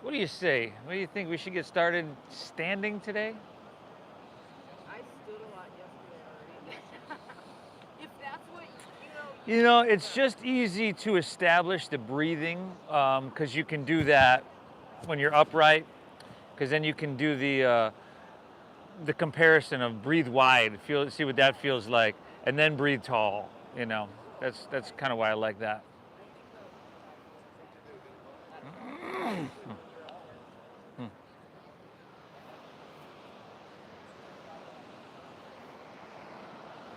What do you say? What do you think? We should get started standing today? I stood a lot yesterday already. If that's what You know, it's just easy to establish the breathing because you can do that when you're upright. Because then you can do the comparison of breathe wide, see what that feels like, and then breathe tall. You know, that's kind of why I like that.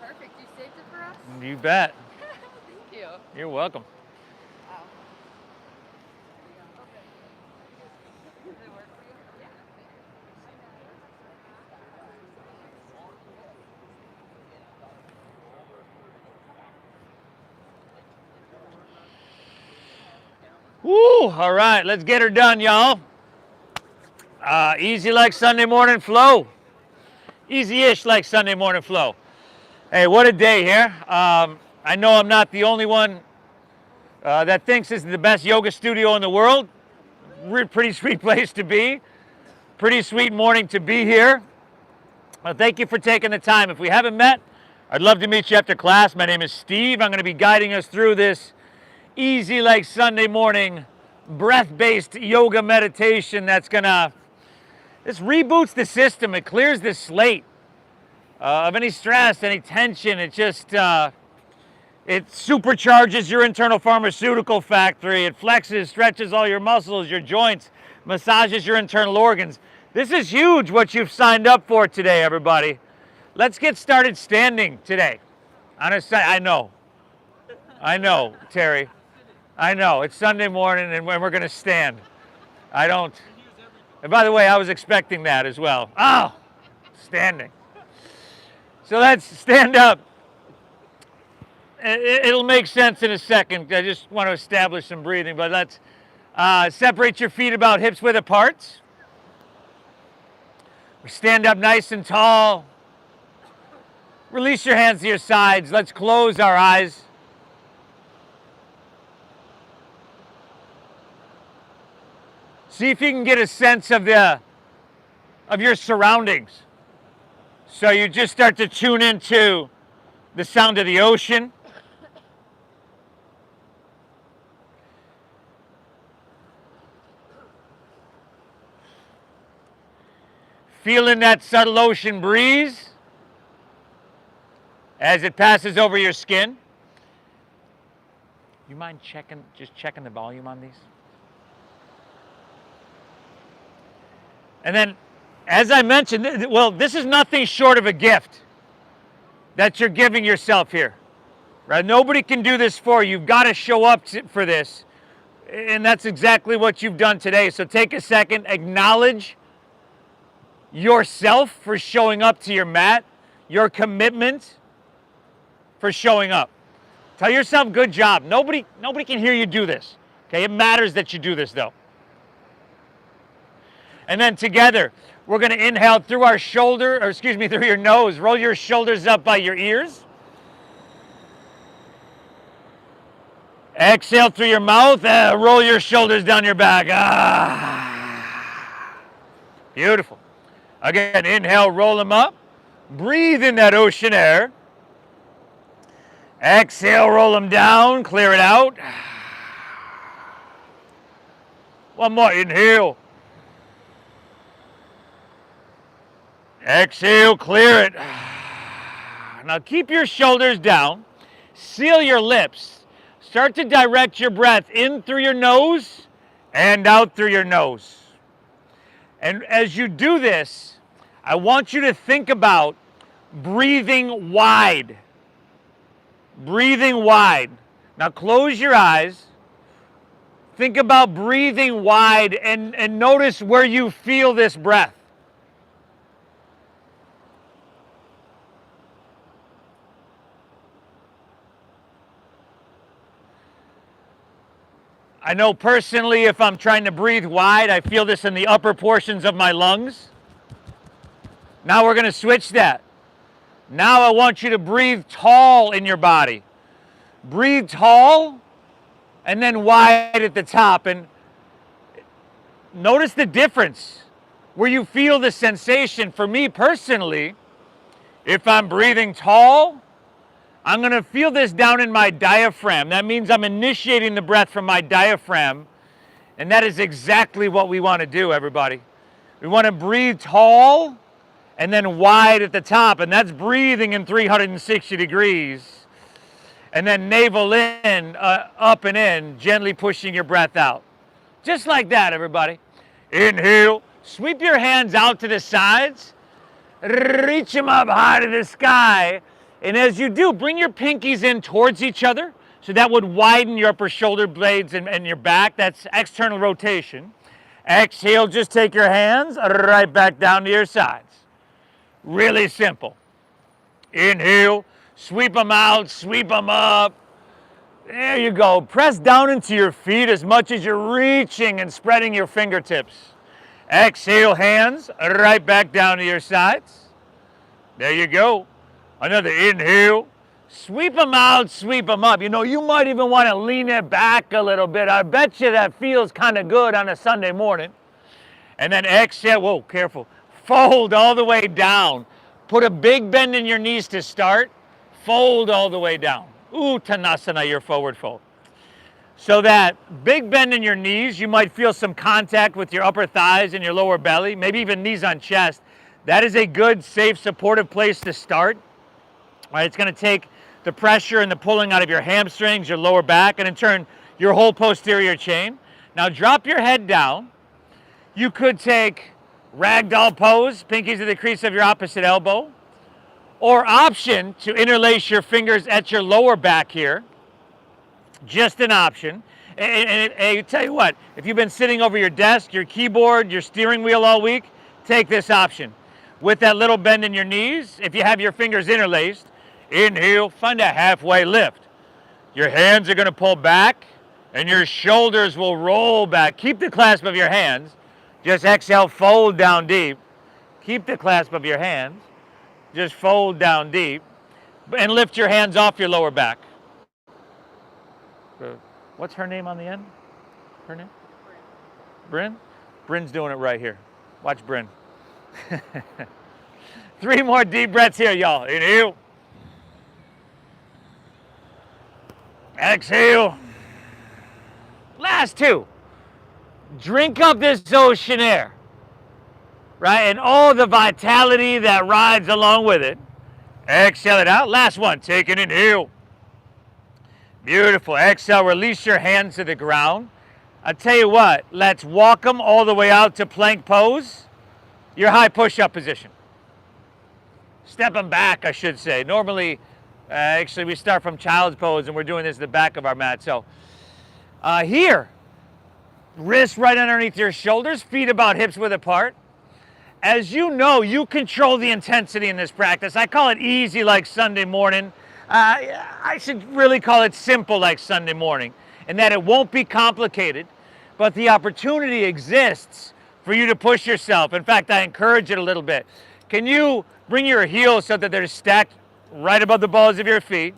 Perfect. You saved it for us? You bet. Thank you. You're welcome. Wow. Okay. Does it work for you? Yeah. Woo! All right, let's get her done, y'all. Easy like Sunday morning flow. Easy-ish like Sunday morning flow. Hey, what a day here. I know I'm not the only one that thinks this is the best yoga studio in the world. Pretty sweet place to be. Pretty sweet morning to be here. Thank you for taking the time. If we haven't met, I'd love to meet you after class. My name is Steve. I'm going to be guiding us through this easy like Sunday morning breath-based yoga meditation this reboots the system. It clears the slate of any stress, any tension. It supercharges your internal pharmaceutical factory. It flexes, stretches all your muscles, your joints, massages your internal organs. This is huge what you've signed up for today, everybody. Let's get started standing today. I know, Terry. I know, it's Sunday morning and we're going to stand. And by the way, I was expecting that as well. Oh, standing. So let's stand up. It'll make sense in a second. I just want to establish some breathing, but let's separate your feet about hips width apart. Stand up nice and tall. Release your hands to your sides. Let's close our eyes. See if you can get a sense of your surroundings. So you just start to tune into the sound of the ocean. Feeling that subtle ocean breeze as it passes over your skin. You mind just checking the volume on these? And then, as I mentioned, this is nothing short of a gift that you're giving yourself here, right? Nobody can do this for you. You've got to show up for this, and that's exactly what you've done today. So take a second, acknowledge yourself for showing up to your mat, your commitment for showing up. Tell yourself, good job. Nobody can hear you do this, okay? It matters that you do this, though. And then together, we're going to inhale through through your nose. Roll your shoulders up by your ears. Exhale through your mouth. Roll your shoulders down your back. Beautiful. Again, inhale, roll them up. Breathe in that ocean air. Exhale, roll them down. Clear it out. One more. Inhale. Exhale, clear it. Now keep your shoulders down. Seal your lips. Start to direct your breath in through your nose and out through your nose. And as you do this, I want you to think about breathing wide. Breathing wide. Now close your eyes. Think about breathing wide and notice where you feel this breath. I know personally if I'm trying to breathe wide, I feel this in the upper portions of my lungs. Now we're going to switch that. Now I want you to breathe tall in your body. Breathe tall and then wide at the top. And notice the difference where you feel the sensation. For me personally, if I'm breathing tall, I'm going to feel this down in my diaphragm. That means I'm initiating the breath from my diaphragm, and that is exactly what we want to do, everybody. We want to breathe tall and then wide at the top, and that's breathing in 360 degrees. And then navel in, up and in, gently pushing your breath out. Just like that, everybody. Inhale, sweep your hands out to the sides, reach them up high to the sky, and as you do, bring your pinkies in towards each other, so that would widen your upper shoulder blades and your back. That's external rotation. Exhale, just take your hands right back down to your sides. Really simple. Inhale, sweep them out, sweep them up. There you go. Press down into your feet as much as you're reaching and spreading your fingertips. Exhale, hands right back down to your sides. There you go. Another inhale. Sweep them out, sweep them up. You know, you might even want to lean it back a little bit. I bet you that feels kind of good on a Sunday morning. And then exhale. Whoa, careful. Fold all the way down. Put a big bend in your knees to start. Fold all the way down. Uttanasana, your forward fold. So that big bend in your knees, you might feel some contact with your upper thighs and your lower belly, maybe even knees on chest. That is a good, safe, supportive place to start. All right, it's going to take the pressure and the pulling out of your hamstrings, your lower back, and in turn, your whole posterior chain. Now drop your head down. You could take ragdoll pose, pinkies to the crease of your opposite elbow, or option to interlace your fingers at your lower back here. Just an option. And I tell you what, if you've been sitting over your desk, your keyboard, your steering wheel all week, take this option. With that little bend in your knees, if you have your fingers interlaced, inhale, find a halfway lift. Your hands are going to pull back and your shoulders will roll back. Keep the clasp of your hands. Just exhale, fold down deep. Keep the clasp of your hands. Just fold down deep and lift your hands off your lower back. What's her name on the end? Her name? Bryn? Bryn's doing it right here. Watch Bryn. 3 more deep breaths here, y'all. Inhale. Exhale. Last 2. Drink up this ocean air, right? And all the vitality that rides along with it. Exhale it out. Last one. Take an inhale. Beautiful. Exhale. Release your hands to the ground. I'll tell you what. Let's walk them all the way out to plank pose. Your high push-up position. Step them back, I should say. Normally, actually, we start from child's pose, and we're doing this at the back of our mat. So here, wrists right underneath your shoulders, feet about hips width apart. As you know, you control the intensity in this practice. I call it easy like Sunday morning. I should really call it simple like Sunday morning, in that it won't be complicated, but the opportunity exists for you to push yourself. In fact, I encourage it a little bit. Can you bring your heels so that they're stacked right above the balls of your feet?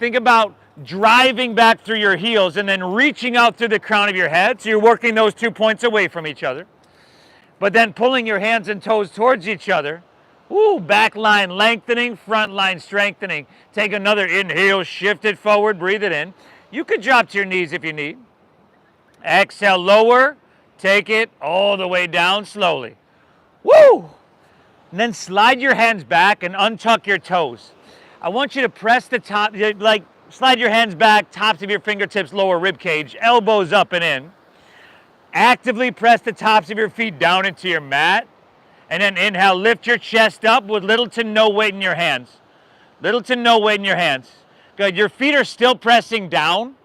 Think about driving back through your heels and then reaching out through the crown of your head. So you're working those 2 points away from each other. But then pulling your hands and toes towards each other. Ooh, back line lengthening, front line strengthening. Take another inhale, shift it forward, breathe it in. You could drop to your knees if you need. Exhale, lower. Take it all the way down slowly. Woo! And then slide your hands back and untuck your toes. I want you to press the top, like slide your hands back, tops of your fingertips, lower rib cage, elbows up and in. Actively press the tops of your feet down into your mat. And then inhale, lift your chest up with little to no weight in your hands. Little to no weight in your hands. Good. Your feet are still pressing down,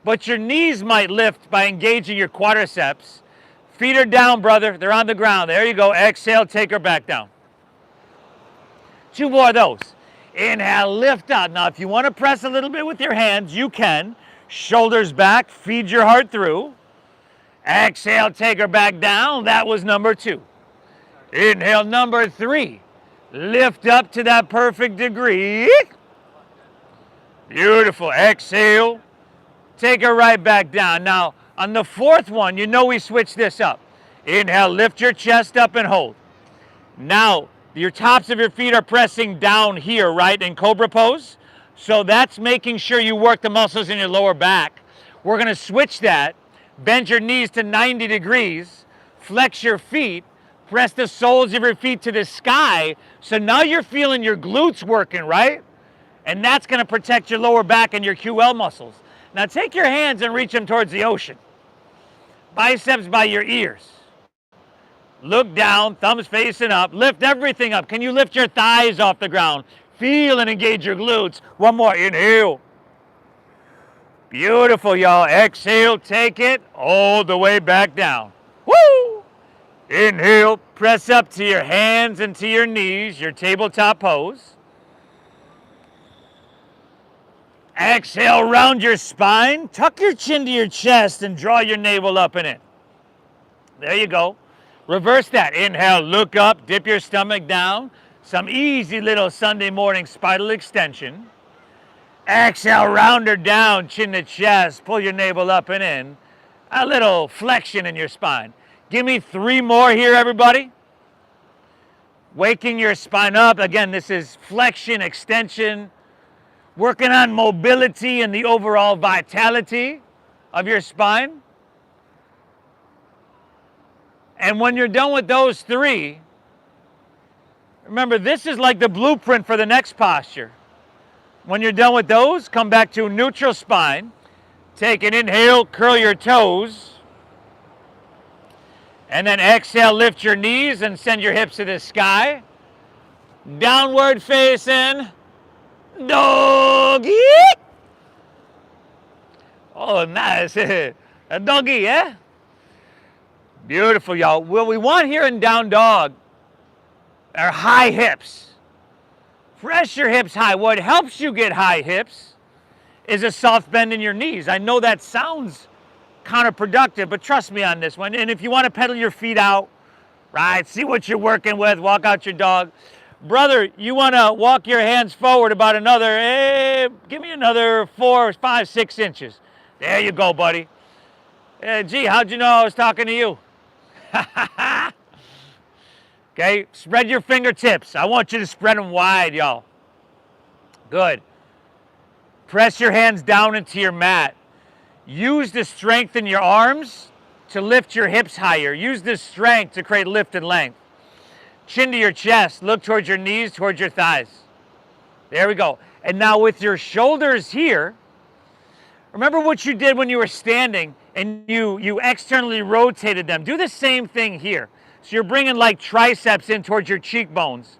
but your knees might lift by engaging your quadriceps. Feet are down, brother. They're on the ground. There you go. Exhale, take her back down. 2 more of those. Inhale, lift up. Now, if you want to press a little bit with your hands, you can. Shoulders back, feed your heart through. Exhale, take her back down. That was number 2. Inhale, number 3. Lift up to that perfect degree. Beautiful. Exhale. Take her right back down. Now, on the 4th one, you know we switched this up. Inhale, lift your chest up and hold. Now, your tops of your feet are pressing down here, right, in Cobra pose. So that's making sure you work the muscles in your lower back. We're gonna switch that. Bend your knees to 90 degrees. Flex your feet. Press the soles of your feet to the sky. So now you're feeling your glutes working, right? And that's gonna protect your lower back and your QL muscles. Now take your hands and reach them towards the ocean. Biceps by your ears. Look down, thumbs facing up. Lift everything up. Can you lift your thighs off the ground? Feel and engage your glutes. One more, inhale. Beautiful, y'all. Exhale, take it all the way back down. Woo! Inhale, press up to your hands and to your knees, your tabletop pose. Exhale, round your spine. Tuck your chin to your chest and draw your navel up and in. There you go. Reverse that. Inhale, look up, dip your stomach down. Some easy little Sunday morning spinal extension. Exhale, round her down, chin to chest, pull your navel up and in. A little flexion in your spine. Give me 3 more here, everybody. Waking your spine up. Again, this is flexion, extension. Working on mobility and the overall vitality of your spine. And when you're done with those 3, remember, this is like the blueprint for the next posture. When you're done with those, come back to neutral spine. Take an inhale, curl your toes. And then exhale, lift your knees and send your hips to the sky. Downward facing doggy. Oh, nice. A doggy, eh? Beautiful, y'all. What we want here in down dog are high hips. Press your hips high. What helps you get high hips is a soft bend in your knees. I know that sounds counterproductive, but trust me on this one. And if you want to pedal your feet out, right, see what you're working with, walk out your dog. Brother, you want to walk your hands forward about another, give me another 4, 5, 6 inches. There you go, buddy. Gee, how'd you know I was talking to you? Okay, spread your fingertips. I want you to spread them wide, y'all. Good. Press your hands down into your mat. Use the strength in your arms to lift your hips higher. Use the strength to create lift and length. Chin to your chest. Look towards your knees, towards your thighs. There we go. And now with your shoulders here, remember what you did when you were standing and you externally rotated them. Do the same thing here. So you're bringing like triceps in towards your cheekbones.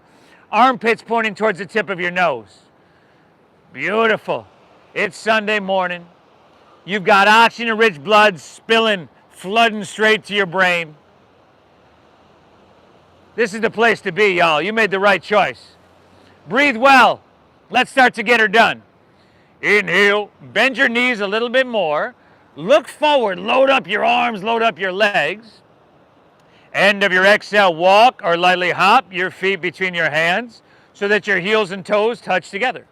Armpits pointing towards the tip of your nose. Beautiful. It's Sunday morning. You've got oxygen-rich blood spilling, flooding straight to your brain. This is the place to be, y'all. You made the right choice. Breathe well. Let's start to get her done. Inhale, bend your knees a little bit more. Look forward, load up your arms, load up your legs. End of your exhale, walk or lightly hop your feet between your hands so that your heels and toes touch together.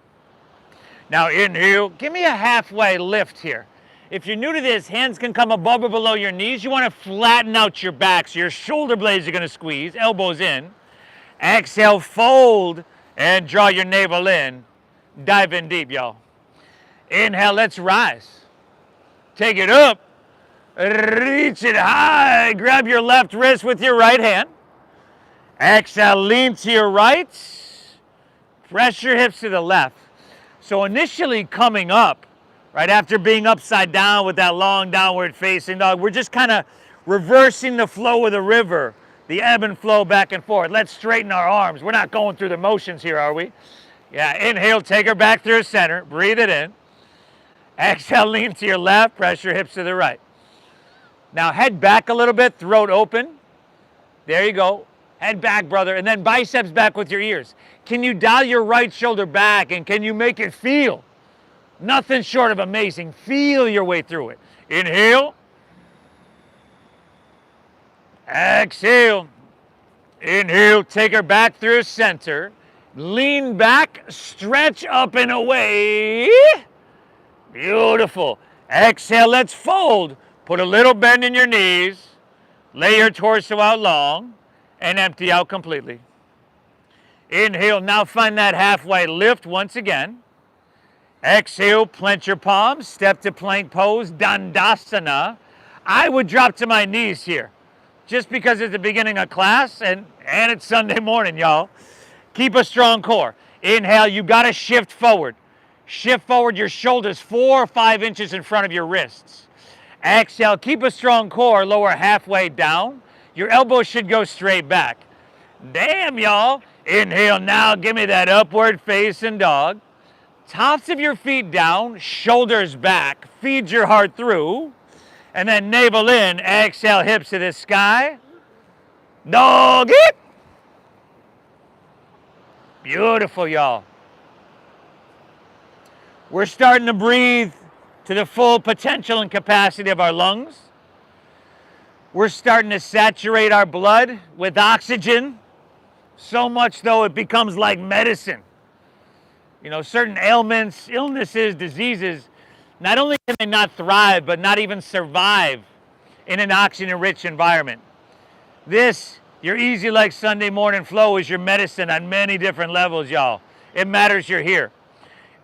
Now inhale, give me a halfway lift here. If you're new to this, hands can come above or below your knees. You want to flatten out your back so your shoulder blades are going to squeeze, elbows in. Exhale, fold and draw your navel in. Dive in deep, y'all. Inhale, let's rise. Take it up. Reach it high. Grab your left wrist with your right hand. Exhale, lean to your right. Press your hips to the left. So initially coming up, right after being upside down with that long downward facing dog, we're just kind of reversing the flow of the river, the ebb and flow back and forth. Let's straighten our arms. We're not going through the motions here, are we? Yeah, inhale, take her back through center. Breathe it in. Exhale, lean to your left. Press your hips to the right. Now head back a little bit, throat open. There you go. Head back, brother, and then biceps back with your ears. Can you dial your right shoulder back and can you make it feel? Nothing short of amazing. Feel your way through it. Inhale. Exhale. Inhale, take her back through center. Lean back, stretch up and away. Beautiful. Exhale, let's fold. Put a little bend in your knees. Lay your torso out long and empty out completely. Inhale, now find that halfway lift once again. Exhale, plant your palms, step to plank pose, Dandasana. I would drop to my knees here, just because it's the beginning of class and it's Sunday morning, y'all. Keep a strong core. Inhale, you gotta shift forward. Shift forward your shoulders 4 or 5 inches in front of your wrists. Exhale, keep a strong core, lower halfway down. Your elbows should go straight back. Damn, y'all. Inhale, now give me that upward facing dog. Tops of your feet down, shoulders back, feed your heart through, and then navel in, exhale, hips to the sky. Doggy. Beautiful, y'all. We're starting to breathe to the full potential and capacity of our lungs. We're starting to saturate our blood with oxygen, so much though it becomes like medicine. You know, certain ailments, illnesses, diseases, not only can they not thrive, but not even survive in an oxygen-rich environment. This, your easy like Sunday morning flow, is your medicine on many different levels, y'all. It matters you're here.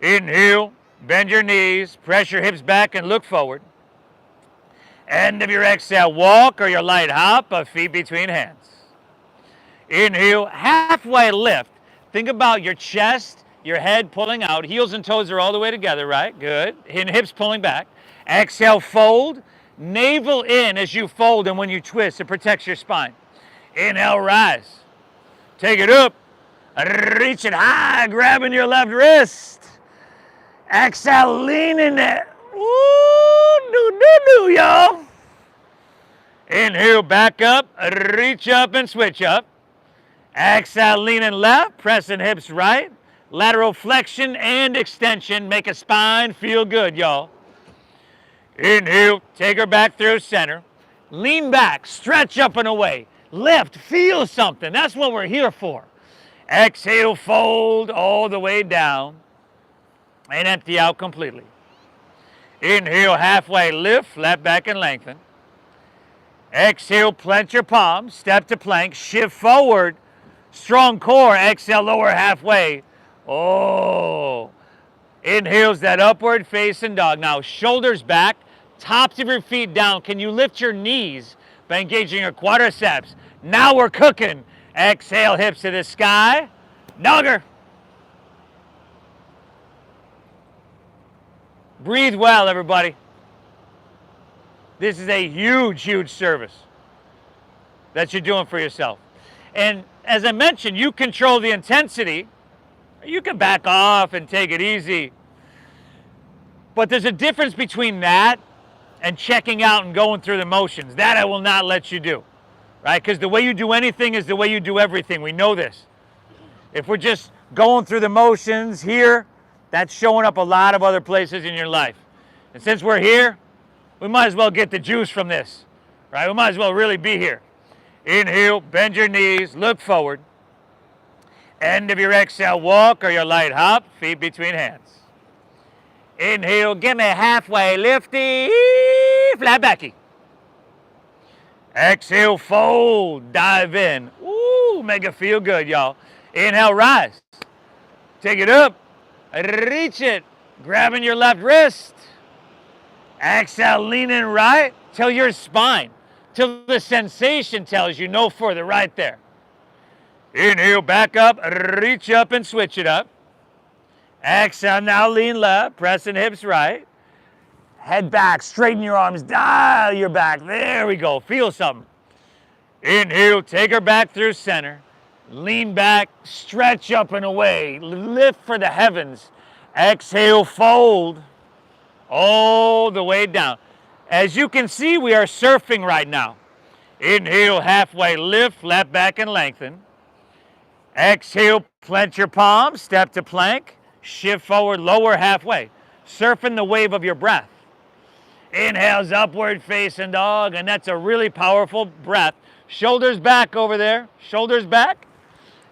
Inhale, bend your knees, press your hips back and look forward. End of your exhale, walk or your light hop of feet between hands. Inhale, halfway lift. Think about your chest, your head pulling out, heels and toes are all the way together, right? Good. And hips pulling back. Exhale, fold. Navel in as you fold, and when you twist, it protects your spine. Inhale, rise. Take it up. Reach it high, grabbing your left wrist. Exhale, lean in there. Ooh, y'all. Inhale, back up, reach up and switch up. Exhale, leaning left, pressing hips right. Lateral flexion and extension, make a spine feel good, y'all. Inhale, take her back through center. Lean back, stretch up and away. Lift, feel something, that's what we're here for. Exhale, fold all the way down and empty out completely. Inhale, halfway lift, flat back and lengthen. Exhale, plant your palms, step to plank, shift forward, strong core. Exhale, lower halfway. Oh, inhales that upward facing dog. Now, shoulders back, tops of your feet down. Can you lift your knees by engaging your quadriceps? Now we're cooking. Exhale, hips to the sky. Dogger. Breathe well, everybody. This is a huge, huge service that you're doing for yourself. And as I mentioned, you control the intensity. You can back off and take it easy. But there's a difference between that and checking out and going through the motions. That I will not let you do, right? Because the way you do anything is the way you do everything. We know this. If we're just going through the motions here, that's showing up a lot of other places in your life. And since we're here, we might as well get the juice from this, right? We might as well really be here. Inhale, bend your knees, look forward. End of your exhale, walk or your light hop, feet between hands. Inhale, give me halfway lifty, flat backy. Exhale, fold, dive in. Ooh, make it feel good, y'all. Inhale, rise. Take it up, reach it, grabbing your left wrist. Exhale, lean in right till your spine, till the sensation tells you no further, right there. Inhale, back up, reach up and switch it up. Exhale, now lean left, pressing hips right. Head back, straighten your arms, dial your back. There we go, feel something. Inhale, take her back through center. Lean back, stretch up and away. Lift for the heavens. Exhale, fold all the way down. As you can see, we are surfing right now. Inhale, halfway lift, flat back and lengthen. Exhale, plant your palms, step to plank, shift forward, lower halfway, surfing the wave of your breath. Inhales, upward facing dog, and that's a really powerful breath. Shoulders back over there, shoulders back.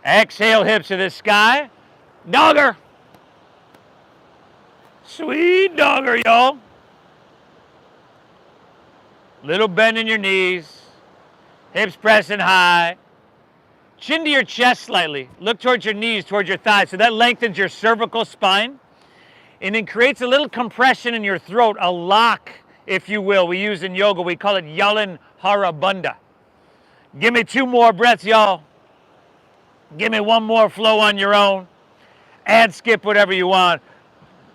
Exhale, hips to the sky. Dogger. Sweet dogger, y'all. Little bend in your knees. Hips pressing high. Chin to your chest slightly. Look towards your knees, towards your thighs. So that lengthens your cervical spine. And it creates a little compression in your throat, a lock, if you will. We use in yoga. We call it Yalan Harabandha. Give me 2 more breaths, y'all. Give me 1 more flow on your own. Add, skip, whatever you want.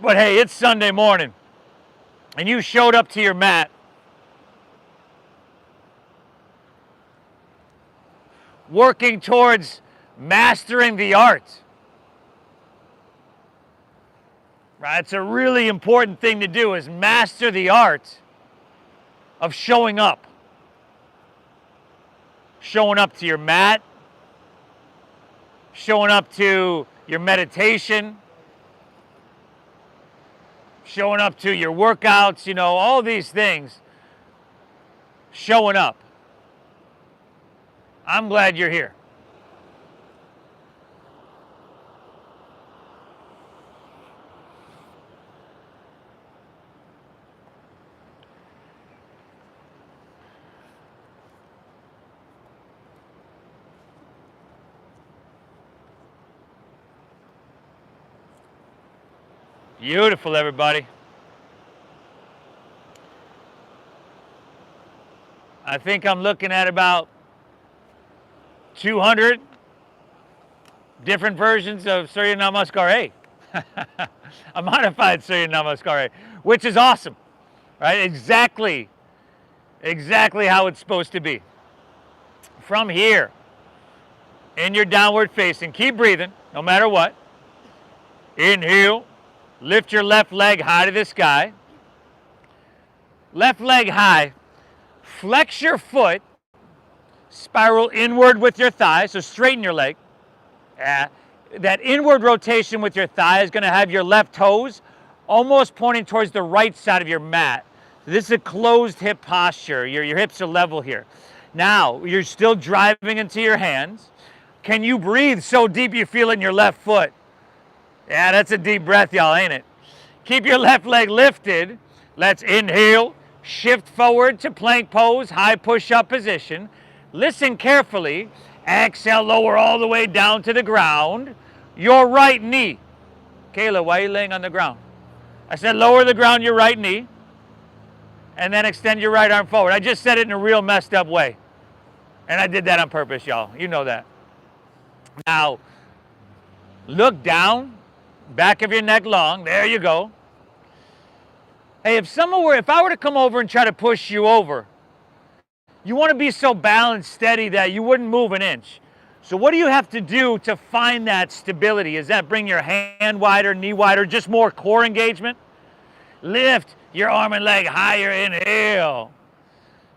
But hey, it's Sunday morning. And you showed up to your mat. Working towards mastering the art. Right? It's a really important thing to do is master the art of showing up. Showing up to your mat. Showing up to your meditation. Showing up to your workouts, you know, all these things. Showing up. I'm glad you're here. Beautiful, everybody. I think I'm looking at about 200 different versions of Surya Namaskar, a modified Surya Namaskar, which is awesome, right? Exactly how it's supposed to be. From here, in your downward facing, keep breathing, no matter what. Inhale, lift your left leg high to the sky. Left leg high, flex your foot, spiral inward with your thigh, so straighten your leg. That inward rotation with your thigh is going to have your left toes almost pointing towards the right side of your mat. This is a closed hip posture. Your hips are level here. Now, you're still driving into your hands. Can you breathe so deep you feel it in your left foot? Yeah, that's a deep breath, y'all, ain't it? Keep your left leg lifted. Let's inhale, shift forward to plank pose, high push-up position. Listen carefully. Exhale, lower all the way down to the ground. Your right knee. Kayla, why are you laying on the ground? I said lower the ground, your right knee. And then extend your right arm forward. I just said it in a real messed up way. And I did that on purpose, y'all. You know that. Now, look down. Back of your neck long. There you go. Hey, if I were to come over and try to push you over, you want to be so balanced, steady that you wouldn't move an inch. So what do you have to do to find that stability? Is that bring your hand wider, knee wider, just more core engagement? Lift your arm and leg higher, inhale.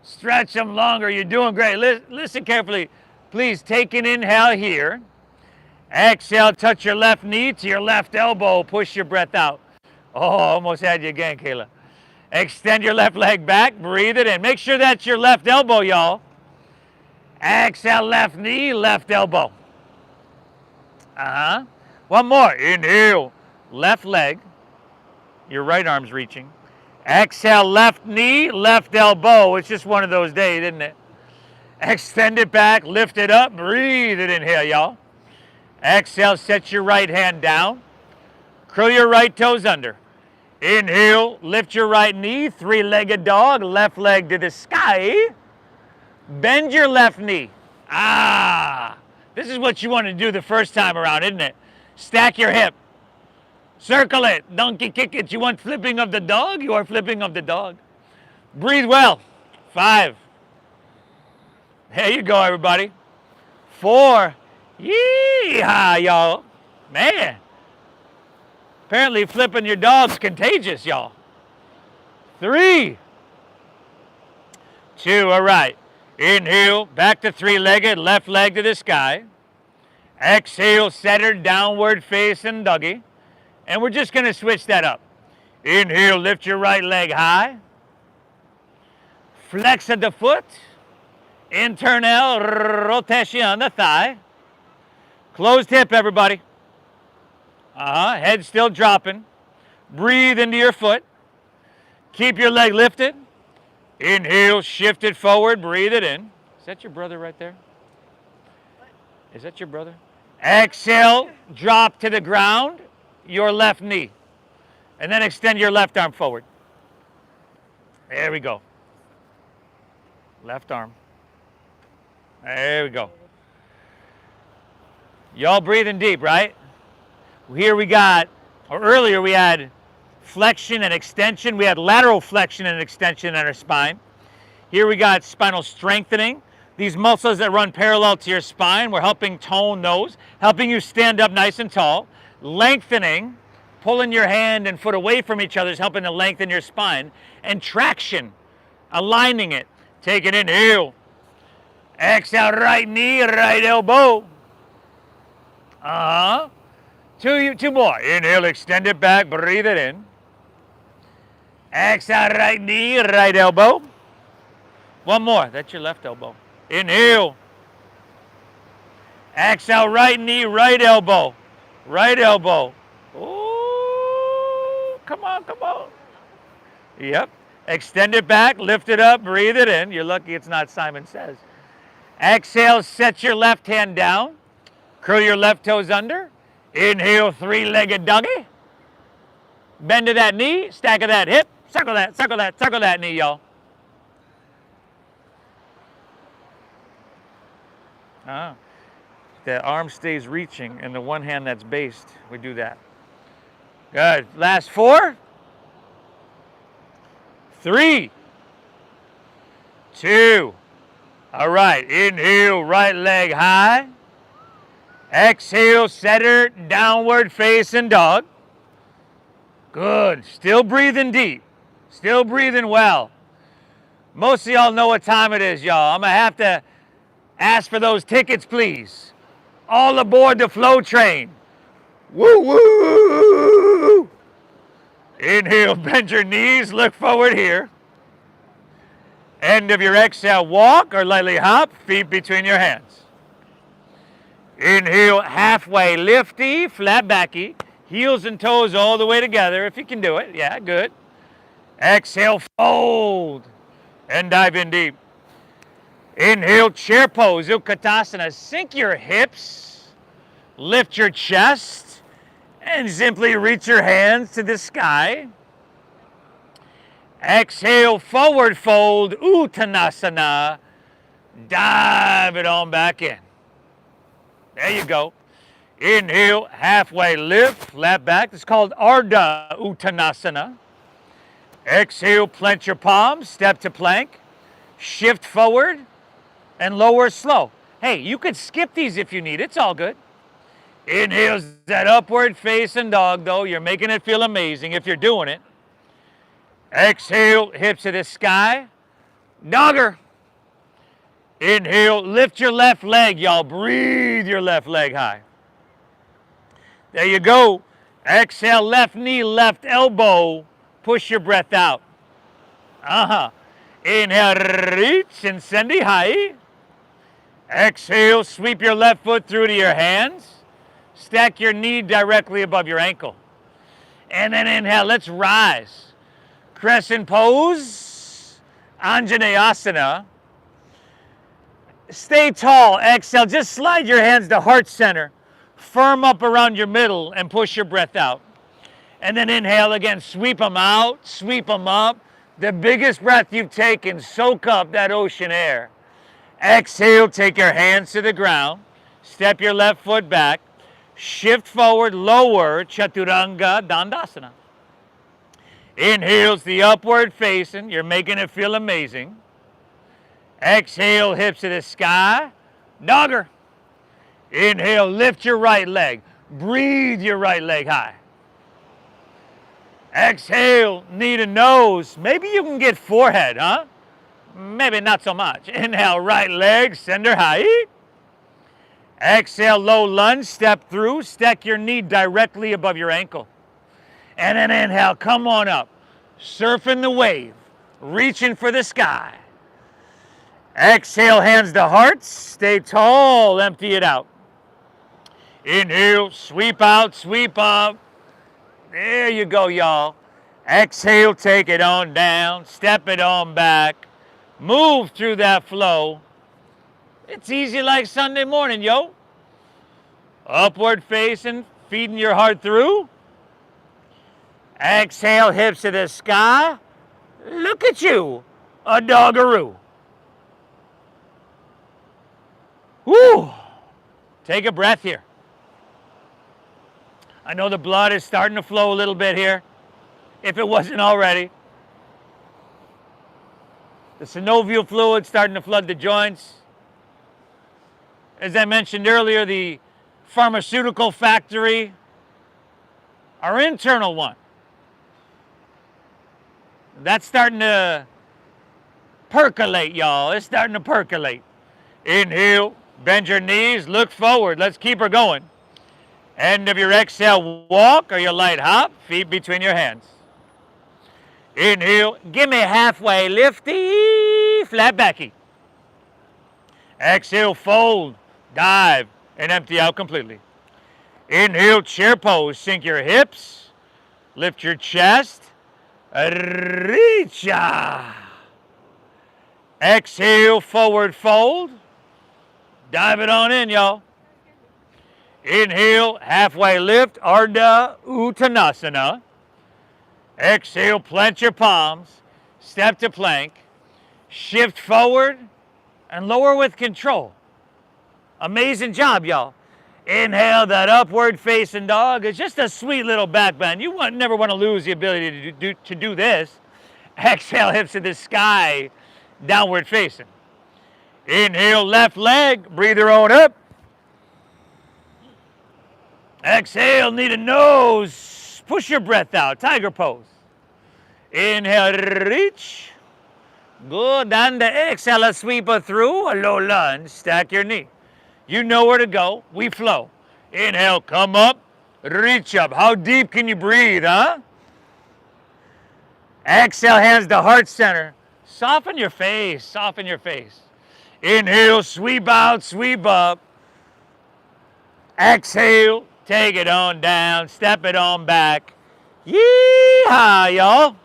Stretch them longer, you're doing great. Listen carefully. Please take an inhale here. Exhale, touch your left knee to your left elbow, push your breath out. Oh, almost had you again, Kayla. Extend your left leg back, breathe it in. Make sure that's your left elbow, y'all. Exhale, left knee, left elbow. One more, inhale, left leg. Your right arm's reaching. Exhale, left knee, left elbow. It's just one of those days, isn't it? Extend it back, lift it up, breathe it in here, y'all. Exhale, set your right hand down. Curl your right toes under. Inhale, lift your right knee, three-legged dog, left leg to the sky. Bend your left knee. This is what you want to do the first time around, isn't it? Stack your hip. Circle it, donkey kick it. You want flipping of the dog? You are flipping of the dog. Breathe well. 5. There you go, everybody. 4. Yee-haw, y'all. Man. Apparently flipping your dog's contagious, y'all. 3. 2, all right. Inhale, back to three-legged, left leg to the sky. Exhale, centered, downward facing doggy. And we're just going to switch that up. Inhale, lift your right leg high. Flex of the foot. Internal rotation on the thigh. Closed hip, everybody. Head still dropping. Breathe into your foot. Keep your leg lifted. Inhale, shift it forward, breathe it in. Is that your brother right there? Is that your brother? Exhale, drop to the ground, your left knee. And then extend your left arm forward. There we go. Left arm. There we go. Y'all breathing deep, right? Here we got, or earlier we had flexion and extension. We had lateral flexion and extension in our spine. Here we got spinal strengthening. These muscles that run parallel to your spine, we're helping tone those, helping you stand up nice and tall. Lengthening, pulling your hand and foot away from each other is helping to lengthen your spine. And traction, aligning it. Take an inhale. Exhale, right knee, right elbow. Two more. Inhale, extend it back, breathe it in. Exhale, right knee, right elbow. One more. That's your left elbow. Inhale. Exhale, right knee, right elbow. Right elbow. Ooh, come on, come on. Yep. Extend it back, lift it up, breathe it in. You're lucky it's not Simon Says. Exhale, set your left hand down. Curl your left toes under. Inhale, three-legged doggy. Bend to that knee, stack of that hip. Circle that, circle that, circle that knee, y'all. The arm stays reaching, and the one hand that's based, we do that. Good. Last 4. 3. 2. All right. Inhale, right leg high. Exhale, center, downward facing dog. Good. Still breathing deep. Still breathing well. Most of y'all know what time it is, y'all. I'm going to have to ask for those tickets, please. All aboard the flow train. Woo, woo. Inhale, bend your knees, look forward here. End of your exhale, walk or lightly hop, feet between your hands. Inhale, halfway lifty, flat backy, heels and toes all the way together if you can do it. Yeah, good. Exhale, fold and dive in deep. Inhale, chair pose, Utkatasana. Sink your hips, lift your chest, and simply reach your hands to the sky. Exhale, forward fold, Uttanasana. Dive it on back in. There you go. Inhale, halfway lift, flat back. It's called Ardha Uttanasana. Exhale, plant your palms, step to plank, shift forward, and lower slow. Hey, you could skip these if you need. It's all good. Inhale's that upward facing dog, though. You're making it feel amazing if you're doing it. Exhale, hips to the sky. Dogger. Inhale, lift your left leg, y'all. Breathe your left leg high. There you go. Exhale, left knee, left elbow. Push your breath out. Inhale, reach and send it high. Exhale, sweep your left foot through to your hands. Stack your knee directly above your ankle. And then inhale, let's rise. Crescent pose, Anjaneyasana. Stay tall, exhale, just slide your hands to heart center. Firm up around your middle and push your breath out. And then inhale again, sweep them out, sweep them up. The biggest breath you've taken, soak up that ocean air. Exhale, take your hands to the ground. Step your left foot back. Shift forward, lower, Chaturanga Dandasana. Inhale's the upward facing. You're making it feel amazing. Exhale, hips to the sky. Dogger. Inhale, lift your right leg. Breathe your right leg high. Exhale, knee to nose. Maybe you can get forehead, huh? Maybe not so much. Inhale, right leg, center high. Exhale, low lunge, step through. Stack your knee directly above your ankle. And then inhale, come on up. Surfing the wave, reaching for the sky. Exhale, hands to hearts. Stay tall, empty it out. Inhale, sweep out, sweep up. There you go, y'all. Exhale, take it on down, step it on back. Move through that flow. It's easy like Sunday morning, yo. Upward facing, feeding your heart through. Exhale, hips to the sky. Look at you, a doggaroo. Woo! Take a breath here. I know the blood is starting to flow a little bit here, if it wasn't already. The synovial fluid starting to flood the joints. As I mentioned earlier, the pharmaceutical factory, our internal one, that's starting to percolate, y'all. It's starting to percolate. Inhale, bend your knees, look forward. Let's keep her going. End of your exhale, walk or your light hop, feet between your hands. Inhale, give me halfway lifty, flat backy. Exhale, fold, dive, and empty out completely. Inhale, chair pose, sink your hips, lift your chest, reach. Exhale, forward fold, dive it on in, y'all. Inhale, halfway lift, Ardha Uttanasana. Exhale, plant your palms, step to plank, shift forward, and lower with control. Amazing job, y'all. Inhale, that upward facing dog. It's just a sweet little back bend. You never want to lose the ability to do this. Exhale, hips to the sky, downward facing. Inhale, left leg, breather on up. Exhale, knee to nose, push your breath out, tiger pose. Inhale, reach. Good, and exhale, sweep her through, a low lunge, stack your knee. You know where to go, we flow. Inhale, come up, reach up. How deep can you breathe, huh? Exhale, hands to heart center. Soften your face, soften your face. Inhale, sweep out, sweep up. Exhale, take it on down, step it on back. Yee-haw, y'all.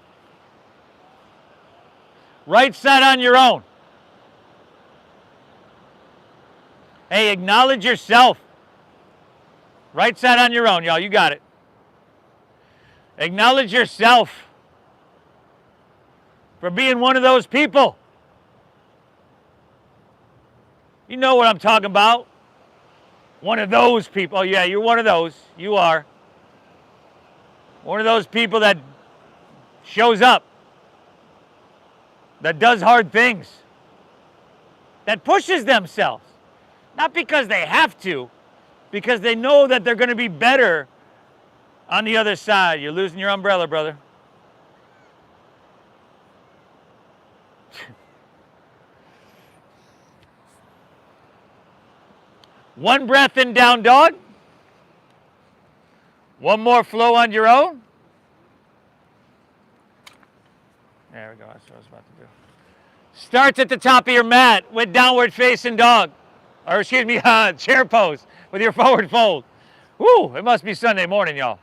Right side on your own. Hey, acknowledge yourself. Right side on your own, y'all. You got it. Acknowledge yourself for being one of those people. You know what I'm talking about. One of those people. Oh, yeah, you're one of those. You are. One of those people that shows up, that does hard things, that pushes themselves. Not because they have to, because they know that they're going to be better on the other side. You're losing your umbrella, brother. One breath in, down dog. One more flow on your own. There we go, that's what I was about to do. Starts at the top of your mat with downward facing dog. Or excuse me, chair pose with your forward fold. Woo, it must be Sunday morning, y'all.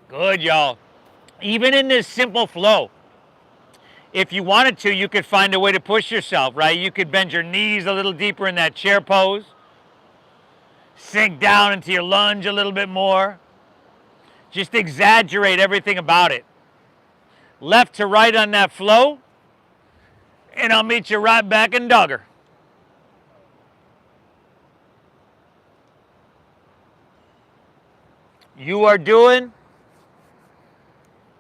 Good, y'all. Even in this simple flow, if you wanted to, you could find a way to push yourself, right? You could bend your knees a little deeper in that chair pose. Sink down into your lunge a little bit more. Just exaggerate everything about it. Left to right on that flow, and I'll meet you right back in dogger. You are doing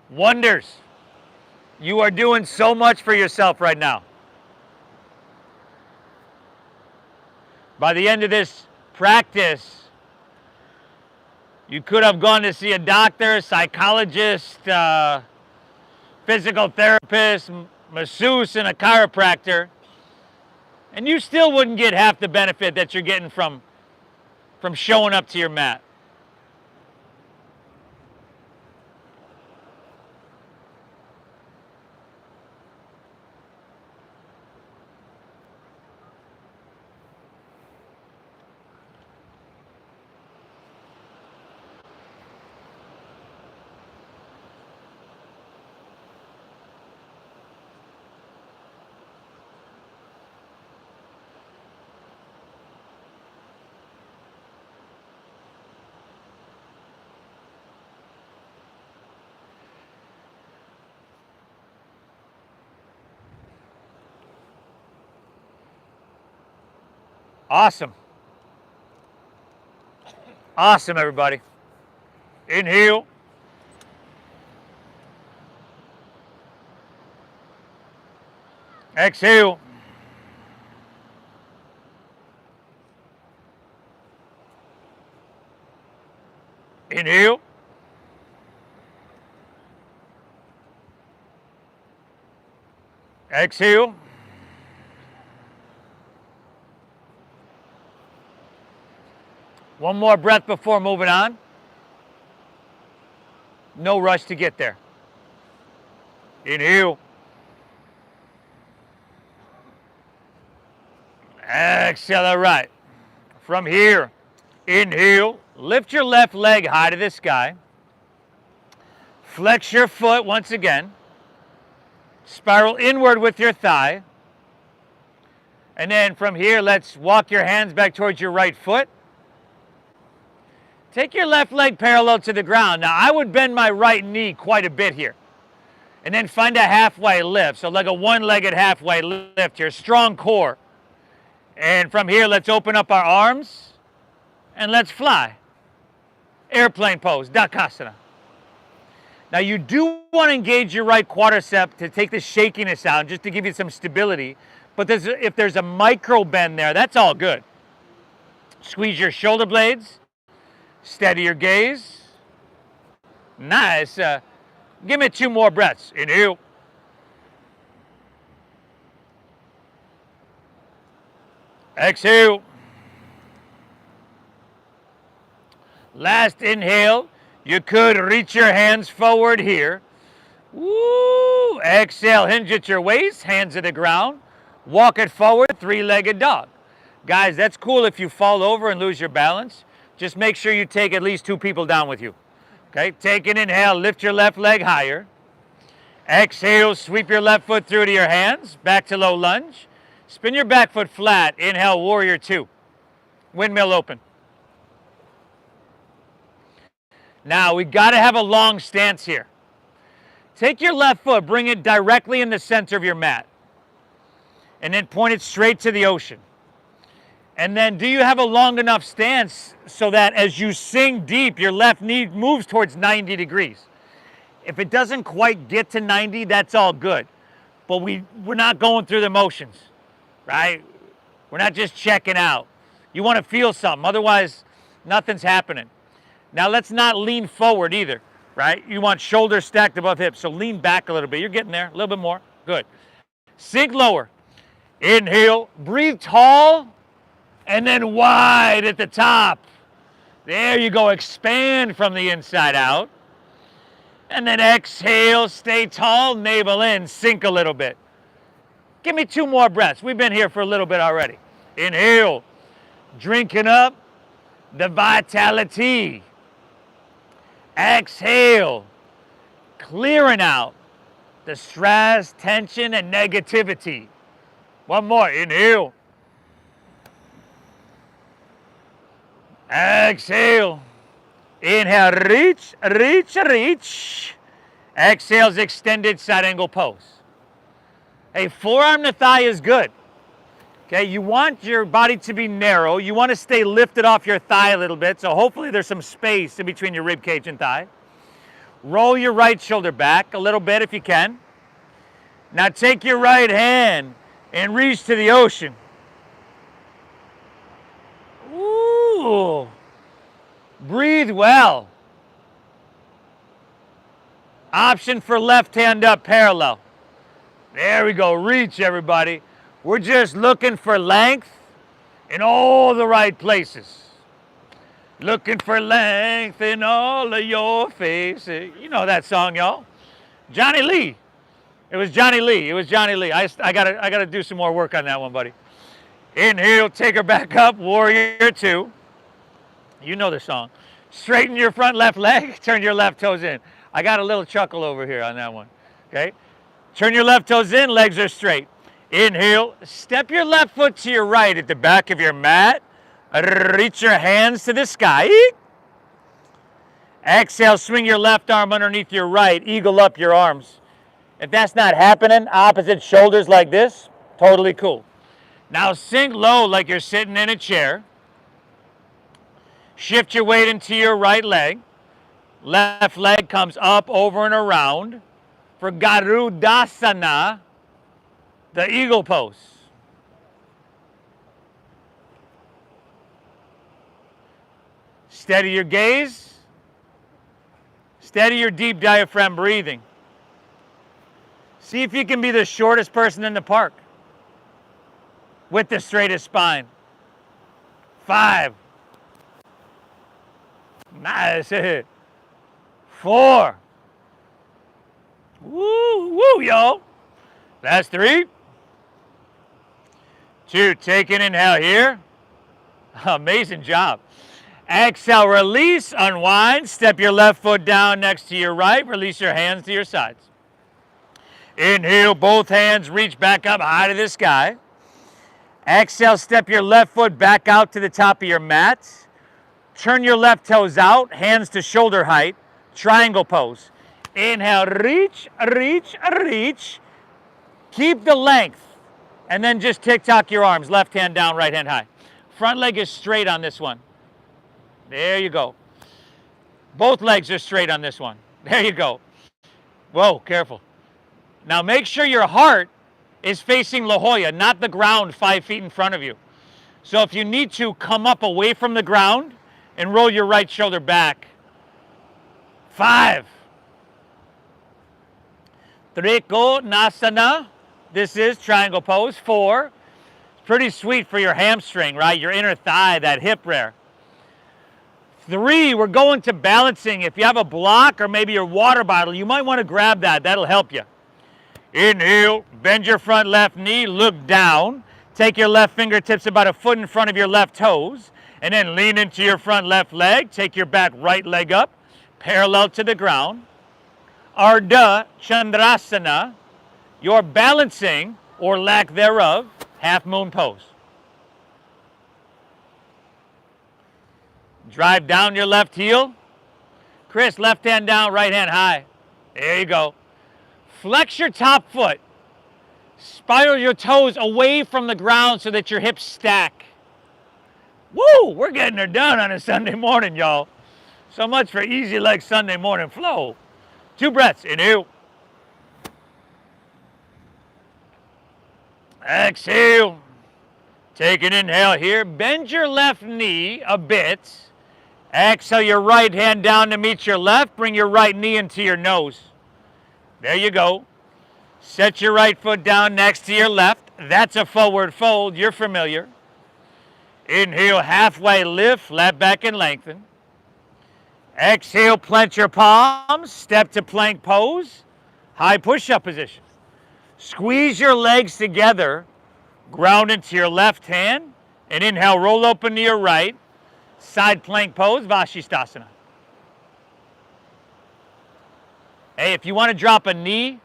wonders. You are doing so much for yourself right now. By the end of this practice, you could have gone to see a doctor, psychologist, physical therapist, masseuse, and a chiropractor, and you still wouldn't get half the benefit that you're getting from showing up to your mat. Awesome. Awesome, everybody. Inhale. Exhale. Inhale. Exhale. One more breath before moving on. No rush to get there. Inhale. Exhale, all right. From here, inhale, lift your left leg high to the sky. Flex your foot once again. Spiral inward with your thigh. And then from here, let's walk your hands back towards your right foot. Take your left leg parallel to the ground. Now, I would bend my right knee quite a bit here. And then find a halfway lift. So like a one-legged halfway lift here. Strong core. And from here, let's open up our arms. And let's fly. Airplane pose, Dakasana. Now, you do want to engage your right quadricep to take the shakiness out, just to give you some stability. But if there's a micro bend there, that's all good. Squeeze your shoulder blades. Steady your gaze. Nice. Give me 2 more breaths. Inhale. Exhale. Last inhale. You could reach your hands forward here. Woo! Exhale, hinge at your waist, hands to the ground. Walk it forward, 3-legged dog. Guys, that's cool if you fall over and lose your balance. Just make sure you take at least 2 people down with you. Okay, take an inhale, lift your left leg higher. Exhale, sweep your left foot through to your hands, back to low lunge. Spin your back foot flat, inhale, warrior 2. Windmill open. Now, we gotta have a long stance here. Take your left foot, bring it directly in the center of your mat. And then point it straight to the ocean. And then do you have a long enough stance so that as you sink deep, your left knee moves towards 90 degrees? If it doesn't quite get to 90, that's all good. But we're not going through the motions, right? We're not just checking out. You want to feel something, otherwise nothing's happening. Now let's not lean forward either, right? You want shoulders stacked above hips, so lean back a little bit. You're getting there, a little bit more. Good. Sink lower. Inhale, breathe tall, and then wide at the top. There you go, expand from the inside out. And then exhale, stay tall, navel in, sink a little bit. Give me 2 more breaths. We've been here for a little bit already. Inhale, drinking up the vitality. Exhale, clearing out the stress, tension, and negativity. One more, inhale. Exhale. Inhale, reach, reach, reach. Exhale's extended side angle pose. Hey, forearm to thigh is good. Okay, you want your body to be narrow. You want to stay lifted off your thigh a little bit, so hopefully there's some space in between your rib cage and thigh. Roll your right shoulder back a little bit if you can. Now take your right hand and reach to the ocean. Ooh. Breathe well. Option for left hand up parallel. There we go. Reach, everybody. We're just looking for length in all the right places. Looking for length in all of your faces. You know that song, y'all. Johnny Lee. It was Johnny Lee. It was Johnny Lee. I gotta do some more work on that one, buddy. Inhale, take her back up, warrior 2. You know the song. Straighten your front left leg, turn your left toes in. I got a little chuckle over here on that one, okay? Turn your left toes in, legs are straight. Inhale, step your left foot to your right at the back of your mat. Reach your hands to the sky. Exhale, swing your left arm underneath your right, eagle up your arms. If that's not happening, opposite shoulders like this, totally cool. Now sink low like you're sitting in a chair. Shift your weight into your right leg. Left leg comes up, over, and around for Garudasana, the eagle pose. Steady your gaze. Steady your deep diaphragm breathing. See if you can be the shortest person in the park with the straightest spine. 5. Nice. 4. Woo, woo, yo. That's 3. 2. Take an inhale here. Amazing job. Exhale, release, unwind. Step your left foot down next to your right. Release your hands to your sides. Inhale, both hands reach back up high to the sky. Exhale, step your left foot back out to the top of your mat. Turn your left toes out, hands to shoulder height. Triangle pose. Inhale, reach, reach, reach. Keep the length. And then just tick-tock your arms. Left hand down, right hand high. Front leg is straight on this one. There you go. Both legs are straight on this one. There you go. Whoa, careful. Now make sure your heart is facing La Jolla, not the ground 5 feet in front of you. So if you need to, come up away from the ground and roll your right shoulder back. 5. Trikonasana. This is triangle pose. 4. It's pretty sweet for your hamstring, right? Your inner thigh, that hip there. 3, we're going to balancing. If you have a block or maybe your water bottle, you might want to grab that. That'll help you. Inhale, bend your front left knee, look down. Take your left fingertips about a foot in front of your left toes, and then lean into your front left leg. Take your back right leg up, parallel to the ground. Ardha Chandrasana, your balancing, or lack thereof, half moon pose. Drive down your left heel. Chris, left hand down, right hand high. There you go. Flex your top foot. Spiral your toes away from the ground so that your hips stack. Woo! We're getting her done on a Sunday morning, y'all. So much for easy like Sunday morning flow. 2 breaths. Inhale. Exhale. Take an inhale here. Bend your left knee a bit. Exhale your right hand down to meet your left. Bring your right knee into your nose. There you go. Set your right foot down next to your left. That's a forward fold. You're familiar. Inhale, halfway lift, flat back and lengthen. Exhale, plant your palms. Step to plank pose. High push-up position. Squeeze your legs together. Ground into your left hand. And inhale, roll open to your right. Side plank pose, Vashisthasana. Hey, if you want to drop a knee,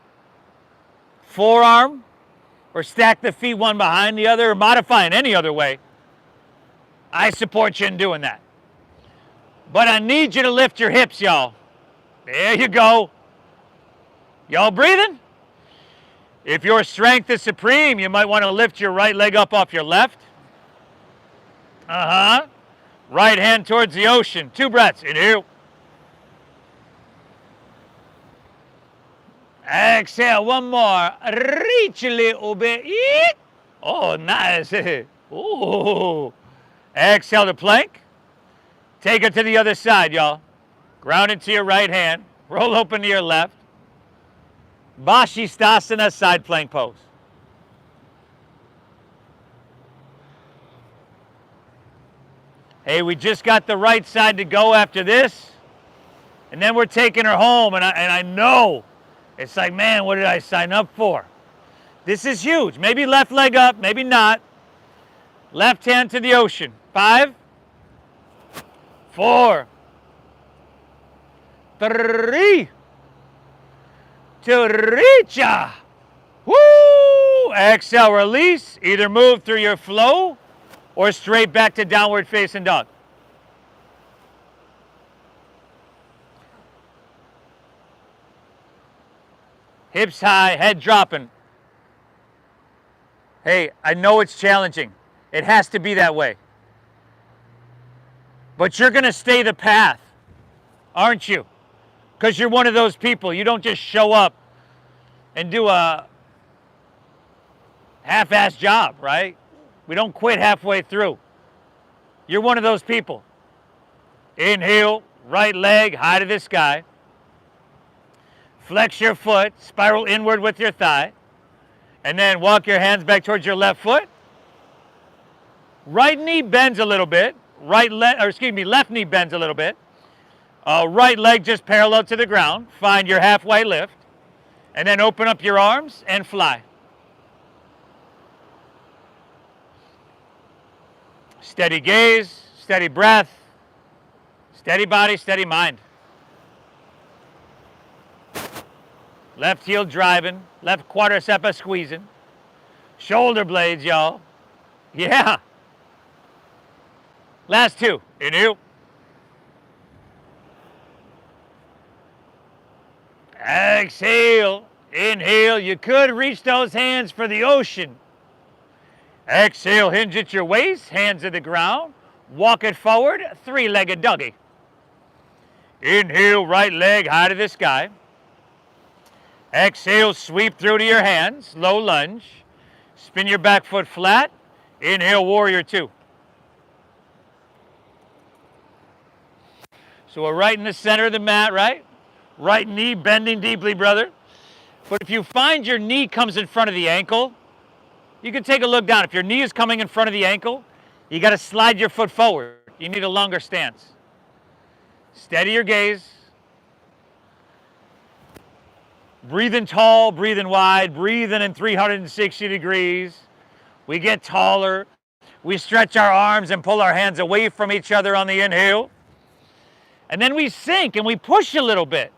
forearm, or stack the feet one behind the other, or modify in any other way, I support you in doing that. But I need you to lift your hips, y'all. There you go. Y'all breathing? If your strength is supreme, you might want to lift your right leg up off your left. Right hand towards the ocean. 2 breaths. Inhale. Exhale. One more. Reach a little bit. Oh, nice. Ooh. Exhale to plank. Take it to the other side, y'all. Ground into your right hand. Roll open to your left. Vashisthasana, side plank pose. Hey, we just got the right side to go after this. And then we're taking her home. And I know. It's like, man, what did I sign up for? This is huge. Maybe left leg up, maybe not. Left hand to the ocean. 5, 4, 3, 2, reach. Woo! Exhale, release. Either move through your flow or straight back to downward facing dog. Hips high, head dropping. Hey, I know it's challenging. It has to be that way. But you're going to stay the path, aren't you? Because you're one of those people. You don't just show up and do a half-assed job, right? We don't quit halfway through. You're one of those people. Inhale, right leg high to the sky. Flex your foot, spiral inward with your thigh. And then walk your hands back towards your left foot. Right knee bends a little bit. Left knee bends a little bit. Right leg just parallel to the ground. Find your halfway lift. And then open up your arms and fly. Steady gaze, steady breath, steady body, steady mind. Left heel driving, left quadriceps squeezing. Shoulder blades, y'all. Yeah. Last two. Inhale. Exhale. Inhale. You could reach those hands for the ocean. Exhale, hinge at your waist, hands to the ground. Walk it forward, three-legged doggy. Inhale, right leg high to the sky. Exhale, sweep through to your hands, low lunge. Spin your back foot flat. Inhale, warrior two. So we're right in the center of the mat, right? Right knee bending deeply, brother. But if you find your knee comes in front of the ankle, you can take a look down. If your knee is coming in front of the ankle, you got to slide your foot forward. You need a longer stance. Steady your gaze. Breathing tall, breathing wide, breathing in 360 degrees. We get taller. We stretch our arms and pull our hands away from each other on the inhale. And then we sink and we push a little bit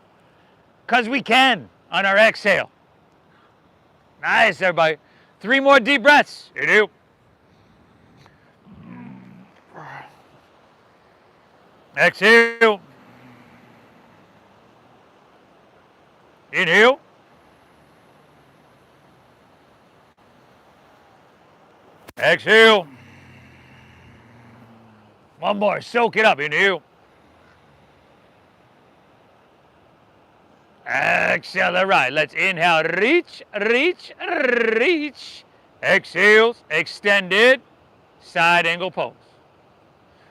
because we can on our exhale. Nice, everybody. 3 more deep breaths. Inhale. Exhale. Inhale. Exhale. One more. Soak it up. Inhale. Exhale. All right. Let's inhale. Reach, reach, reach. Exhale. Extended. Side angle pose.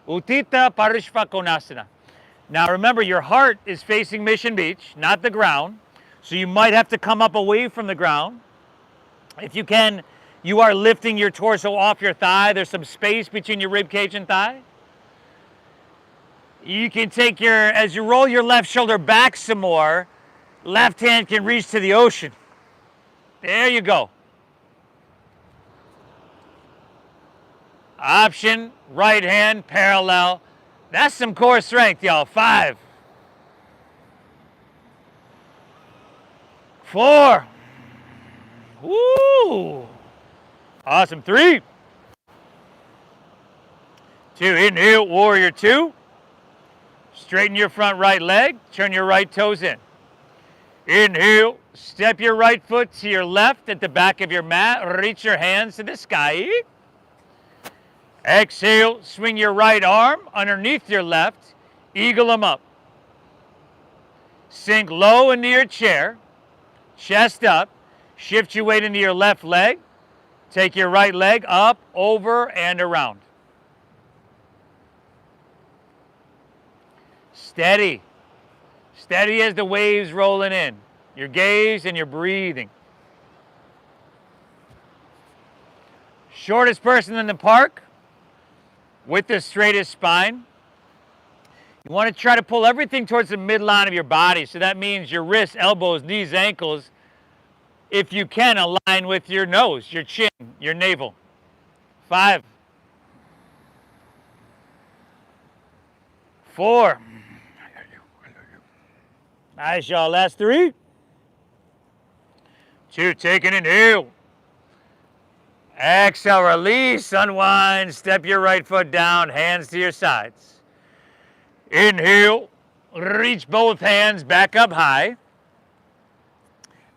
Utthita Parishva Konasana. Now remember, your heart is facing Mission Beach, not the ground. So you might have to come up away from the ground. If you can, you are lifting your torso off your thigh. There's some space between your rib cage and thigh. You can take as you roll your left shoulder back some more, left hand can reach to the ocean. There you go. Option, right hand, parallel. That's some core strength, y'all. 5. 4. Woo! Awesome. 3. 2. Inhale, warrior 2. Straighten your front right leg. Turn your right toes in. Inhale. Step your right foot to your left at the back of your mat. Reach your hands to the sky. Exhale. Swing your right arm underneath your left. Eagle them up. Sink low into your chair. Chest up. Shift your weight into your left leg. Take your right leg up, over, and around. Steady. Steady as the waves rolling in. Your gaze and your breathing. Shortest person in the park with the straightest spine. You want to try to pull everything towards the midline of your body. So that means your wrists, elbows, knees, ankles, if you can, align with your nose, your chin, your navel. 5. 4. Nice, y'all. Last 3. 2. Take an inhale. Exhale, release, unwind. Step your right foot down, hands to your sides. Inhale, reach both hands back up high.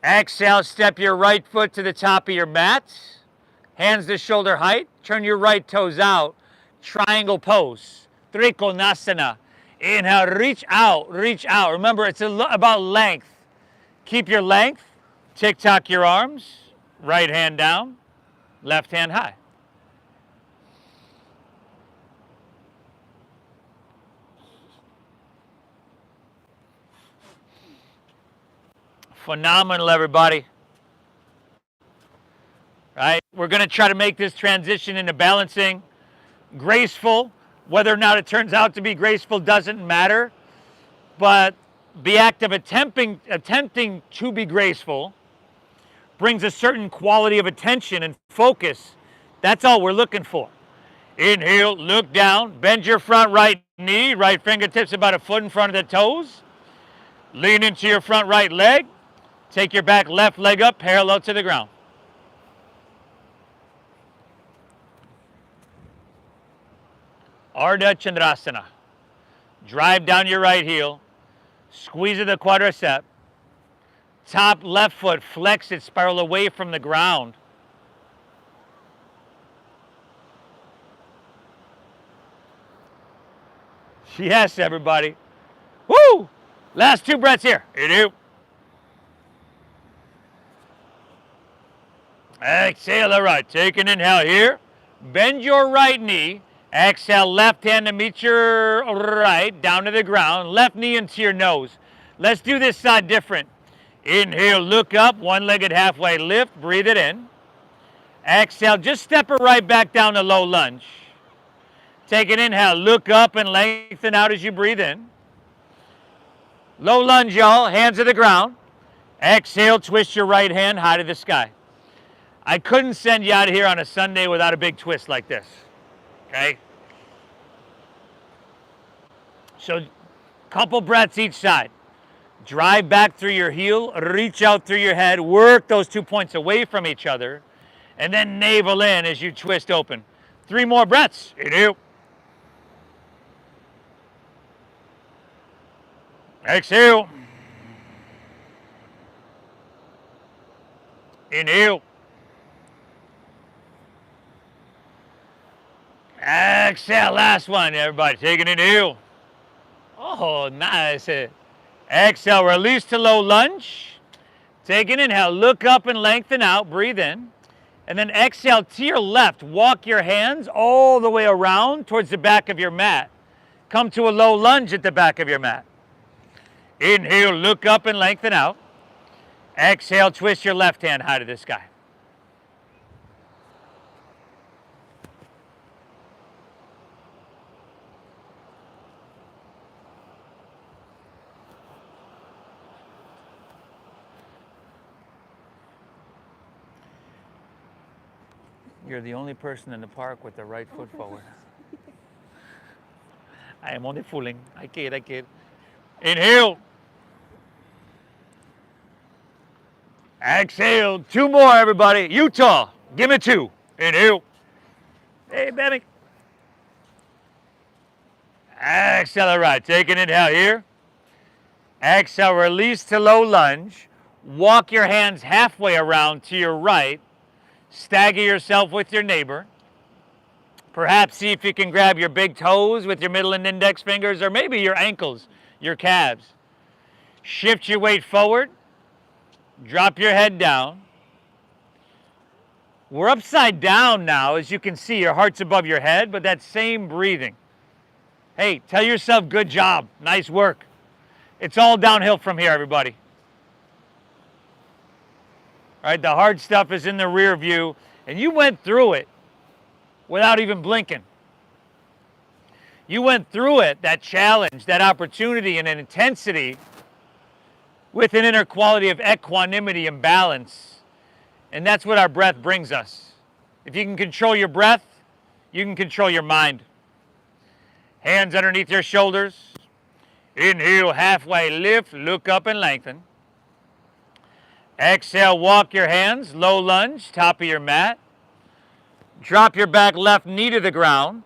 Exhale, step your right foot to the top of your mat. Hands to shoulder height. Turn your right toes out. Triangle pose. Trikonasana. Inhale, reach out, reach out. Remember, it's about length. Keep your length. Tick-tock your arms. Right hand down, left hand high. Phenomenal, everybody. Right? We're going to try to make this transition into balancing graceful. Whether or not it turns out to be graceful doesn't matter. But the act of attempting to be graceful brings a certain quality of attention and focus. That's all we're looking for. Inhale, look down, bend your front right knee, right fingertips about a foot in front of the toes. Lean into your front right leg. Take your back left leg up parallel to the ground. Ardha Chandrasana. Drive down your right heel. Squeeze of the quadricep. Top left foot, flex it, spiral away from the ground. Yes, everybody. Woo! Last 2 breaths here. Inhale. Exhale, all right. Take an inhale here. Bend your right knee. Exhale, left hand to meet your right, down to the ground. Left knee into your nose. Let's do this side different. Inhale, look up, one-legged halfway lift. Breathe it in. Exhale, just step it right back down to low lunge. Take an inhale, look up and lengthen out as you breathe in. Low lunge, y'all, hands to the ground. Exhale, twist your right hand high to the sky. I couldn't send you out of here on a Sunday without a big twist like this, okay? So, couple breaths each side. Drive back through your heel, reach out through your head, work those 2 points away from each other, and then navel in as you twist open. 3 more breaths. Inhale. Exhale. Inhale. Exhale, last one, everybody. Take an inhale. Oh, nice. Exhale, release to low lunge. Take an inhale, look up and lengthen out, breathe in. And then exhale to your left. Walk your hands all the way around towards the back of your mat. Come to a low lunge at the back of your mat. Inhale, look up and lengthen out. Exhale, twist your left hand high to the sky. You're the only person in the park with the right foot forward. I am only fooling. I kid. Inhale. Exhale. 2 more, everybody. Utah, give me 2. Inhale. Hey, baby. Exhale, all right. Take an inhale here. Exhale, release to low lunge. Walk your hands halfway around to your right. Stagger yourself with your neighbor. Perhaps see if you can grab your big toes with your middle and index fingers, or maybe your ankles, your calves. Shift your weight forward. Drop your head down. We're upside down now, as you can see. Your heart's above your head, but that same breathing. Hey, tell yourself, good job, nice work. It's all downhill from here, everybody. All right, the hard stuff is in the rear view, and you went through it without even blinking. You went through it, that challenge, that opportunity, and an intensity with an inner quality of equanimity and balance. And that's what our breath brings us. If you can control your breath, you can control your mind. Hands underneath your shoulders. Inhale, halfway lift, look up and lengthen. Exhale, walk your hands, low lunge, top of your mat. Drop your back left knee to the ground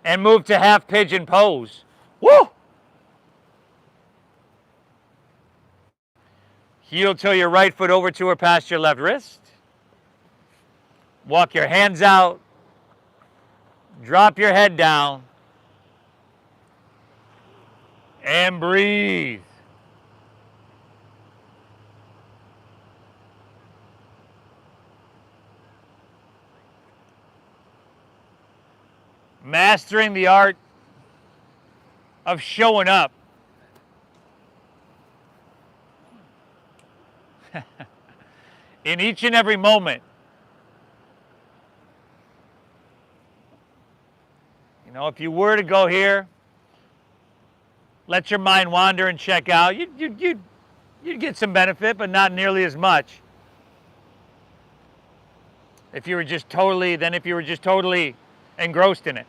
and move to half pigeon pose. Woo! Heel toe your right foot over to or past your left wrist. Walk your hands out. Drop your head down. And breathe. Mastering the art of showing up. In each and every moment. You know, if you were to go here, let your mind wander and check out, you'd get some benefit, but not nearly as much. If you were just totally engrossed in it.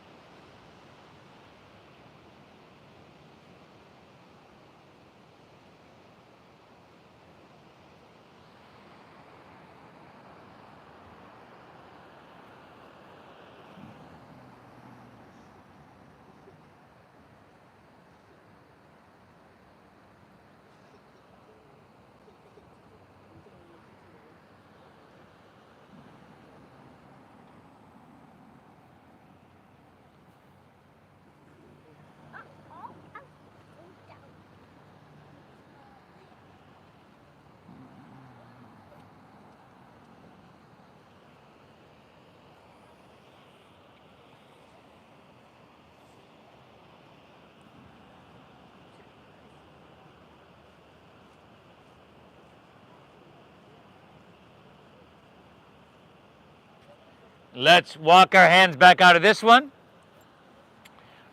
Let's walk our hands back out of this one.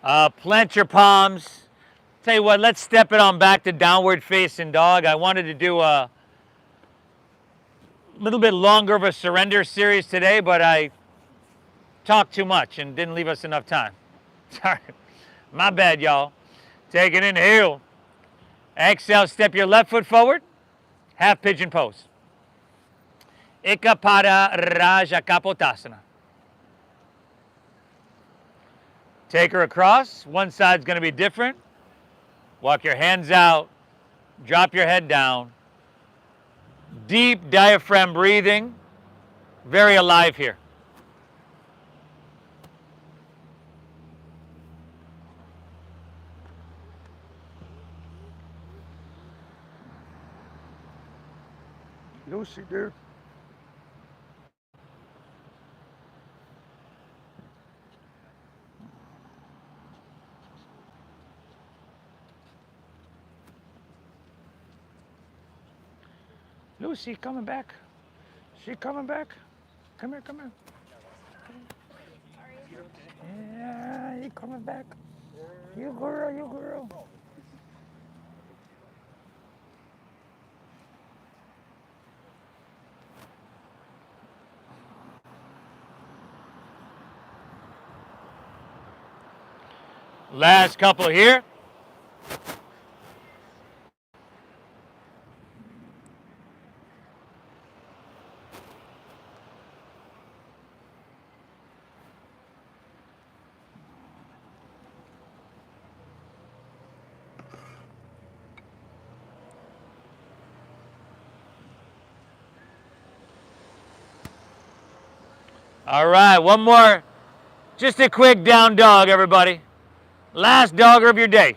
Plant your palms. Tell you what, let's step it on back to downward facing dog. I wanted to do a little bit longer of a surrender series today, but I talked too much and didn't leave us enough time. Sorry. My bad, y'all. Take an inhale. Exhale, step your left foot forward. Half pigeon pose. Ekapada Raja Kapotasana. Take her across. One side's going to be different. Walk your hands out. Drop your head down. Deep diaphragm breathing. Very alive here. Lucy, dude. Lucy coming back. She coming back. Come here, come here. Yeah, you coming back. You girl, you girl. Last couple here. All right, one more. Just a quick down dog, everybody. Last dogger of your day.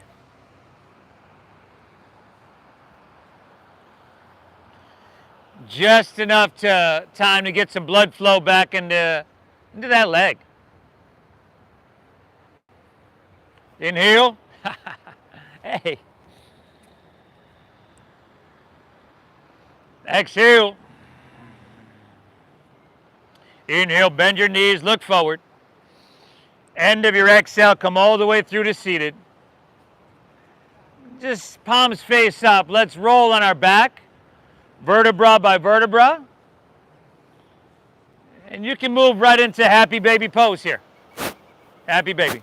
Just enough time to get some blood flow back into that leg. Inhale. Hey. Exhale. Inhale, bend your knees, look forward. End of your exhale, come all the way through to seated. Just palms face up. Let's roll on our back, vertebra by vertebra. And you can move right into happy baby pose here. Happy baby.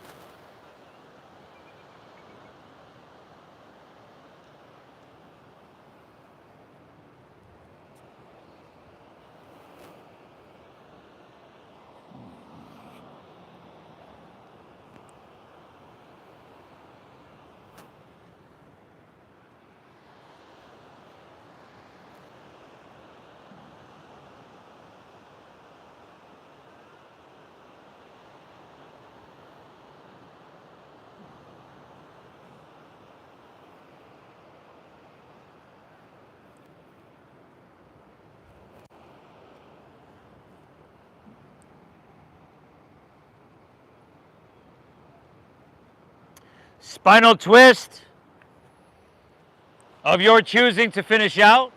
Spinal twist of your choosing to finish out.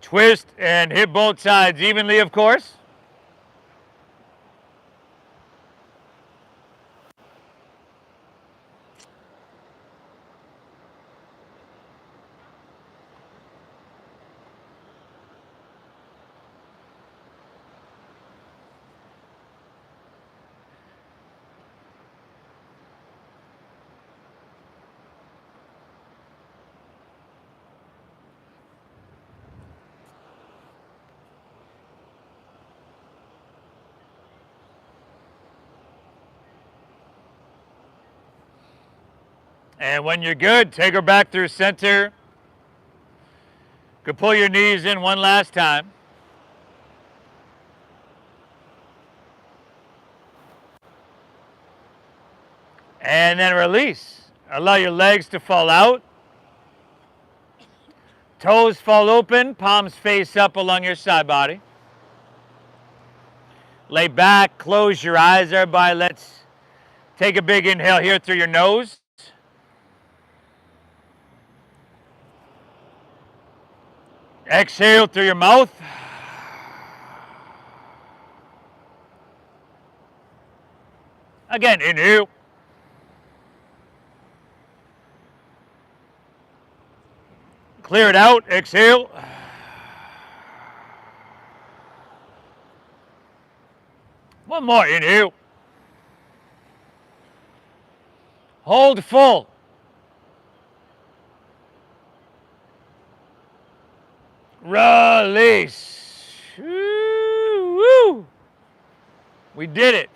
Twist and hit both sides evenly, of course. And when you're good, take her back through center. Could pull your knees in one last time. And then release. Allow your legs to fall out. Toes fall open, palms face up along your side body. Lay back, close your eyes, everybody. Let's take a big inhale here through your nose. Exhale through your mouth. Again, inhale. Clear it out, exhale. One more, inhale. Hold full. Release. Woo! We did it.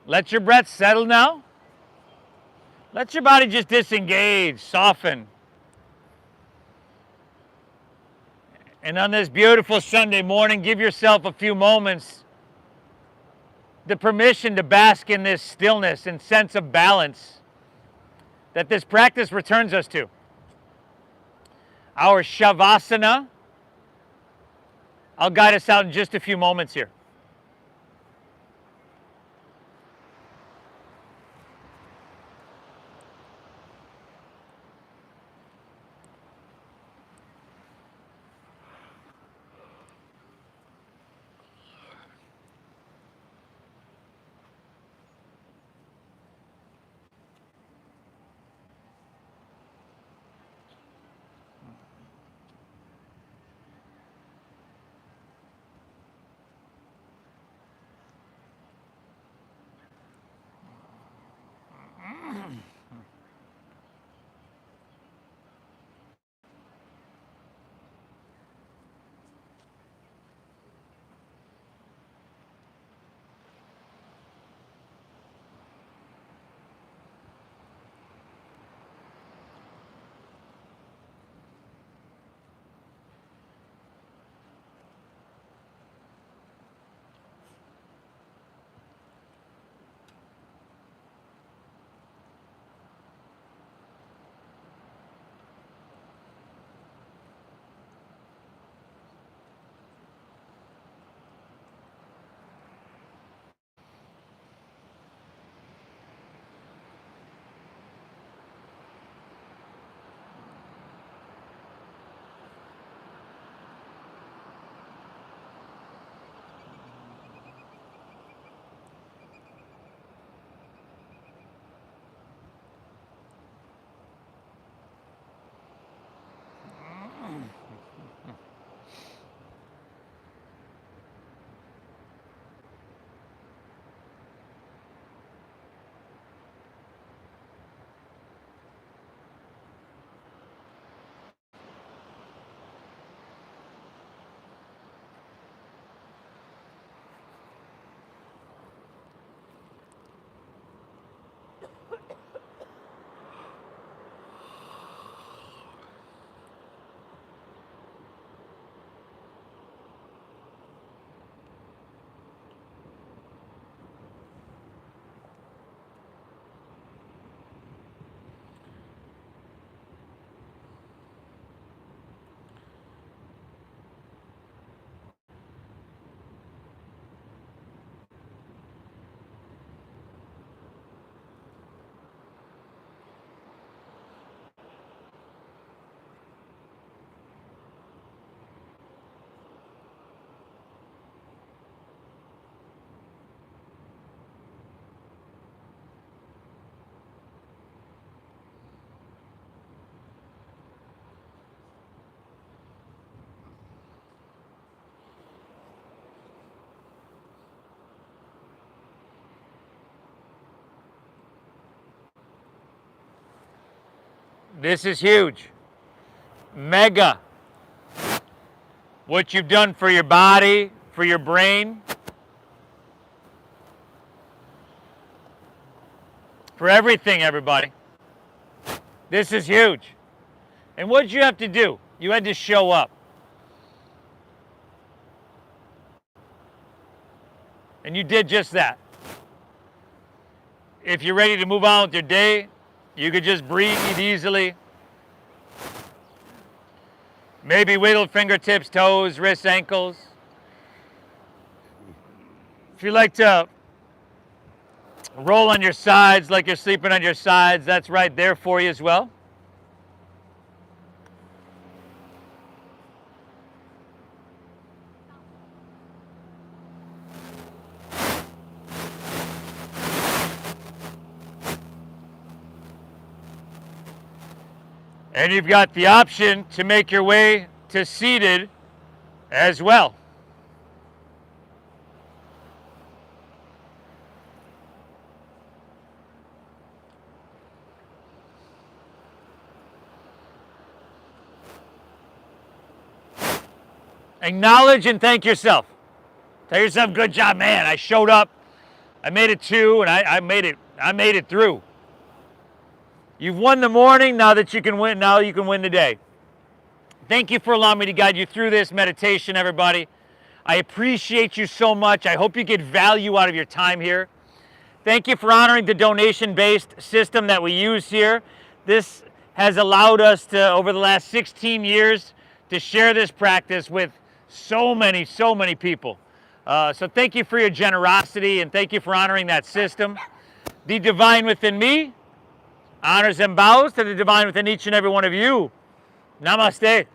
Let your breath settle now. Let your body just disengage, soften. And on this beautiful Sunday morning, give yourself a few moments, the permission to bask in this stillness and sense of balance that this practice returns us to. Our Shavasana. I'll guide us out in just a few moments here. This is huge. Mega. What you've done for your body, for your brain, for everything, everybody. This is huge. And what did you have to do? You had to show up. And you did just that. If you're ready to move on with your day, you could just breathe easily. Maybe wiggle fingertips, toes, wrists, ankles. If you like to roll on your sides like you're sleeping on your sides, that's right there for you as well. And you've got the option to make your way to seated as well. Acknowledge and thank yourself. Tell yourself, good job, man. I showed up. I made it to, and I made it through. You've won the morning. Now that you can win, now you can win the day. Thank you for allowing me to guide you through this meditation, everybody. I appreciate you so much. I hope you get value out of your time here. Thank you for honoring the donation-based system that we use here. This has allowed us to, over the last 16 years, to share this practice with so many people. So thank you for your generosity, and thank you for honoring that system. The divine within me honors and bows to the divine within each and every one of you. Namaste.